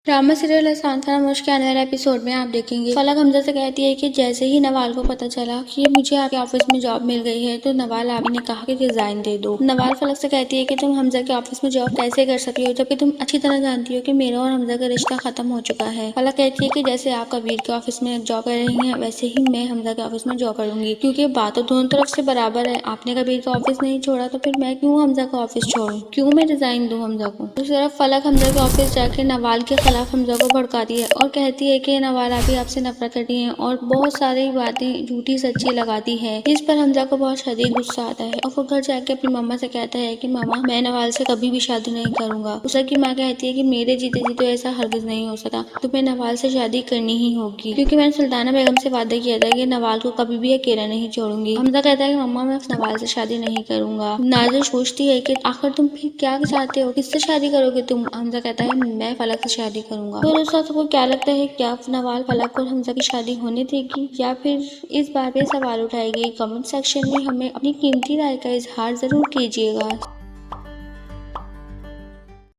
Drama serial आसान फरामोश के आने वाले एपिसोड में आप देखेंगे फलक हमजा से कहती है कि जैसे ही नवाल को पता चला कि मुझे आपके ऑफिस में जॉब मिल गई है तो नवाल आबी ने कहा कि रिजाइन दे दो। नवाल फलक से कहती है कि तुम हमजा के ऑफिस में जॉब कैसे कर सकती हो जबकि तुम अच्छी तरह जानती हो कि मेरा और हमजा का रिश्ता खत्म हो चुका है। फलक कहती है कि जैसे आप कबीर के ऑफिस में जॉब कर रही हैं वैसे ही मैं हमजा के ऑफिस में जॉब करूंगी, क्योंकि बात तो दोनों तरफ से बराबर है। आपने कबीर का ऑफिस नहीं छोड़ा तो फिर मैं क्यों हमजा का ऑफिस छोड़ूं, क्यों मैं रिजाइन दूं हमजा को। दूसरी तरफ फलक हमजा के ऑफिस जाके नवाल के खिलाफ हमजा को भड़काती है और कहती है कि नवाल अभी आपसे नफरत करती है और बहुत सारी बातें झूठी सच्ची लगाती है। इस पर हमजा को बहुत शदीद गुस्सा आता है और वो घर जाके अपनी मम्मा से कहता है कि मम्मा मैं नवाल से कभी भी शादी नहीं करूंगा। उषा की माँ कहती है कि मेरे जीते जी तो ऐसा हरगिज नहीं हो सकता, तुम्हें नवाल से शादी करनी ही होगी, क्योंकि मैंने सुल्ताना बेगम से वादा किया था कि नवाल को कभी भी अकेला नहीं छोड़ूंगी। हमजा कहता है कि मम्मा मैं नवाल से शादी नहीं करूंगा। नाज़िर पूछती है कि आखिर तुम फिर क्या चाहते हो, किससे शादी करोगे तुम। हमजा कहता है मैं फलक से शादी करूंगा। तो उस वक्त को क्या लगता है, क्या नवाल फलक और हमजा की शादी होने देगी या फिर इस बात पे सवाल उठाएगी। कमेंट सेक्शन में हमें अपनी कीमती राय का इजहार जरूर कीजिएगा।